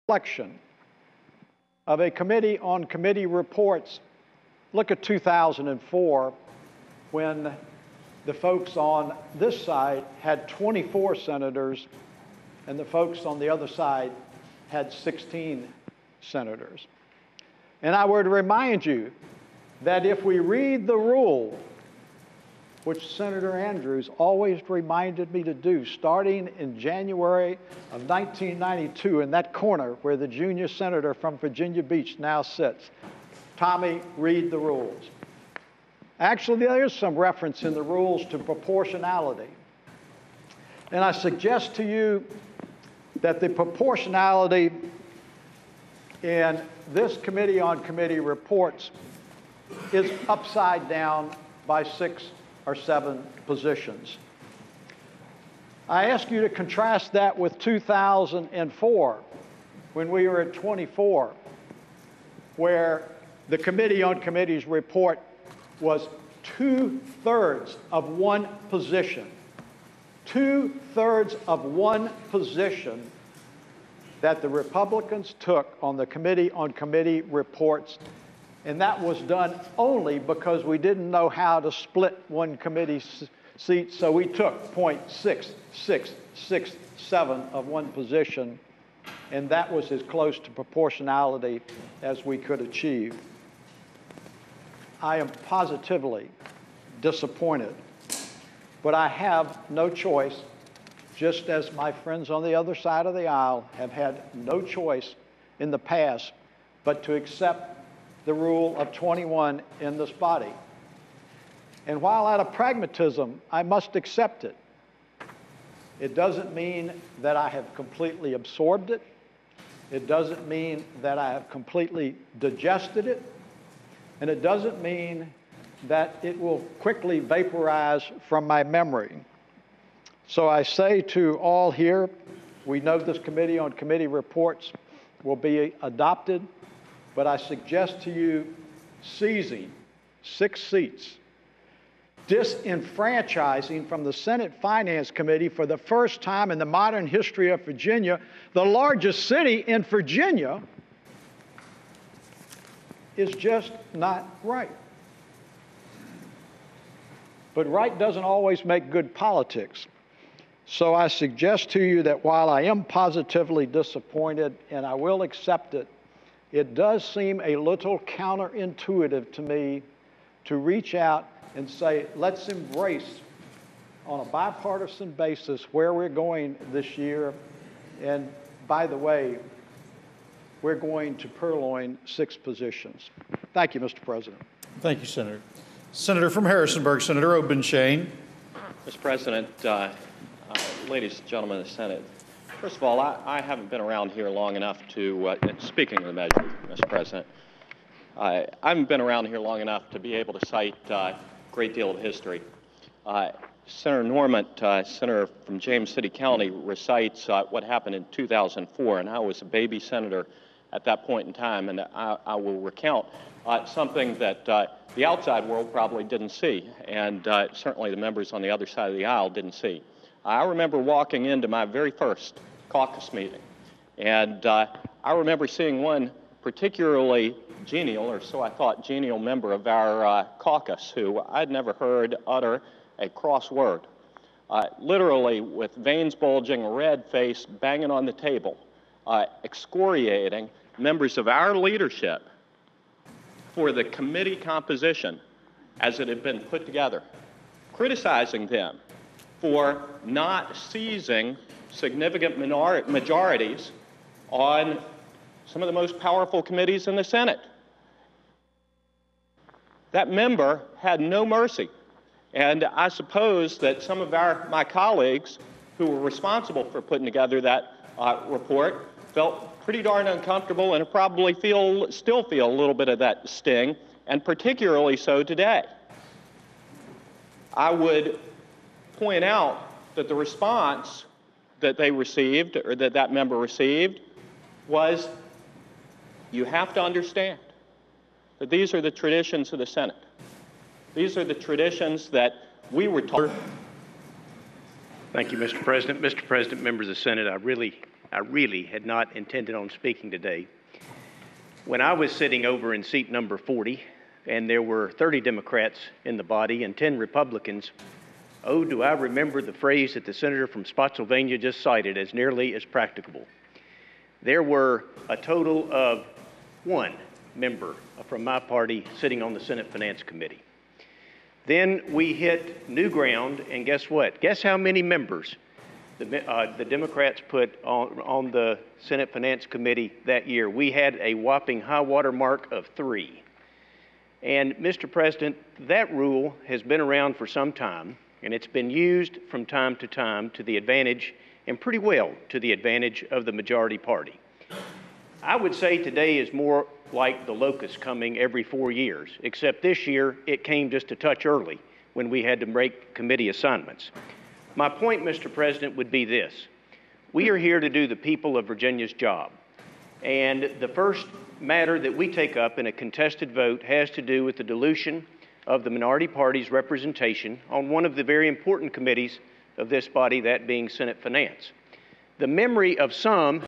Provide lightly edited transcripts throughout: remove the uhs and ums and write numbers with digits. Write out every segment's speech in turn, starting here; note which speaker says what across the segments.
Speaker 1: reflection of a committee on committee reports. Look at 2004, when the folks on this side had 24 senators and the folks on the other side had 16 senators. And I would remind you that if we read the rule, which Senator Andrews always reminded me to do, starting in January of 1992, in that corner where the junior senator from Virginia Beach now sits, Tommy, read the rules. Actually, there is some reference in the rules to proportionality. And I suggest to you that the proportionality in this committee on committee reports is upside down by 6 or 7 positions. I ask you to contrast that with 2004, when we were at 24, where the committee on committees report was 2/3 of one position. 2/3 of one position that the Republicans took on the committee on committee reports. And that was done only because we didn't know how to split one committee seat, so we took 0.6667 of one position, and that was as close to proportionality as we could achieve. I am positively disappointed, but I have no choice, just as my friends on the other side of the aisle have had no choice in the past but to accept the rule of 21 in this body. And while out of pragmatism, I must accept it, it doesn't mean that I have completely absorbed it. It doesn't mean that I have completely digested it. And it doesn't mean that it will quickly vaporize from my memory. So I say to all here, we know this committee on committee reports will be adopted, but I suggest to you seizing 6 seats, disenfranchising from the Senate Finance Committee for the first time in the modern history of Virginia, the largest city in Virginia, is just not right. But right doesn't always make good politics. So I suggest to you that while I am positively disappointed, and I will accept it, it does seem a little counterintuitive to me to reach out and say, let's embrace on a bipartisan basis where we're going this year. And by the way, we're going to purloin 6 positions. Thank you, Mr. President.
Speaker 2: Thank you, Senator. Senator from Harrisonburg, Senator Obenshain.
Speaker 3: Mr. President, ladies and gentlemen of the Senate, first of all, I haven't been around here long enough to, speaking of the measure, Mr. President, I haven't been around here long enough to be able to cite a great deal of history. Senator Norment, senator from James City County, recites what happened in 2004, and I was a baby senator at that point in time, and I will recount something that the outside world probably didn't see, and certainly the members on the other side of the aisle didn't see. I remember walking into my very first caucus meeting, and I remember seeing one particularly genial, or so I thought, genial member of our caucus who I'd never heard utter a cross word, literally with veins bulging, a red face, banging on the table, excoriating members of our leadership for the committee composition as it had been put together, criticizing them for not seizing significant majorities on some of the most powerful committees in the Senate. That member had no mercy. And I suppose that some of my colleagues who were responsible for putting together that report felt pretty darn uncomfortable and probably still feel a little bit of that sting, and particularly so today. I would point out that the response that they received, or that member received, was, you have to understand that these are the traditions of the Senate. These are the traditions that we were taught.
Speaker 4: Thank you, Mr. President. Mr. President, members of the Senate, I really I really had not intended on speaking today. When I was sitting over in seat number 40, and there were 30 Democrats in the body and 10 Republicans, oh, do I remember the phrase that the senator from Spotsylvania just cited as nearly as practicable. There were a total of 1 member from my party sitting on the Senate Finance Committee. Then we hit new ground, and guess what? Guess how many members the Democrats put on the Senate Finance Committee that year? We had a whopping high water mark of 3. And Mr. President, that rule has been around for some time, and it's been used from time to time to the advantage, and pretty well to the advantage of the majority party. I would say today is more like the locust coming every 4 years, except this year it came just a touch early when we had to break committee assignments. My point, Mr. President, would be this. We are here to do the people of Virginia's job. And the first matter that we take up in a contested vote has to do with the dilution of the minority party's representation on one of the very important committees of this body, that being Senate Finance. The memory of some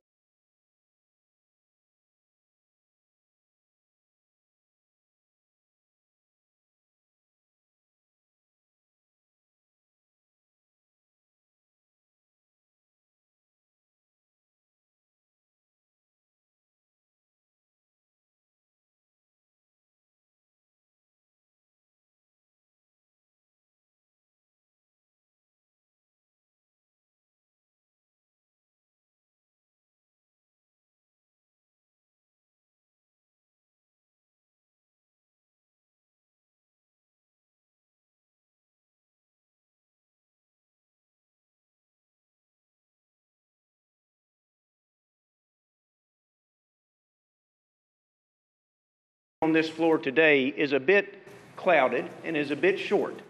Speaker 4: on this floor today is a bit clouded and is a bit short,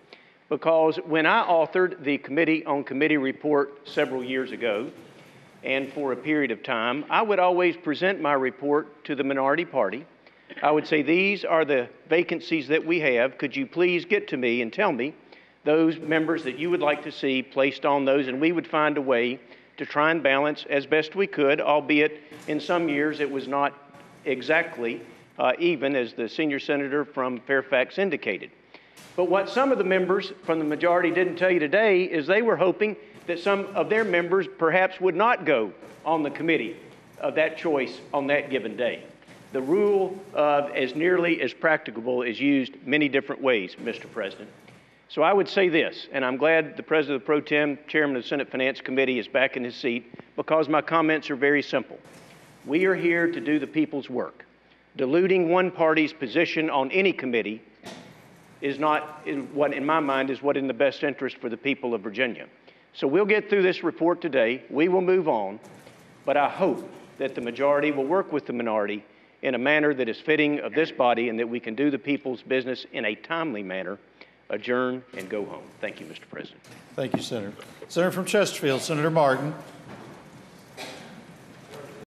Speaker 4: because when I authored the Committee on Committee report several years ago, and for a period of time, I would always present my report to the minority party. I would say, these are the vacancies that we have. Could you please get to me and tell me those members that you would like to see placed on those, and we would find a way to try and balance as best we could, albeit in some years it was not exactly even, as the senior senator from Fairfax indicated. But what some of the members from the majority didn't tell you today is they were hoping that some of their members perhaps would not go on the committee of that choice on that given day. The rule of as nearly as practicable is used many different ways, Mr. President. So I would say this, and I'm glad the President Pro Tem, Chairman of the Senate Finance Committee, is back in his seat, because my comments are very simple. We are here to do the people's work. Diluting one party's position on any committee is not what, in my mind, is what in the best interest for the people of Virginia. So we'll get through this report today. We will move on, but I hope that the majority will work with the minority in a manner that is fitting of this body, and that we can do the people's business in a timely manner, adjourn and go home. Thank you, Mr. President.
Speaker 2: Thank you, Senator. Senator from Chesterfield, Senator Martin.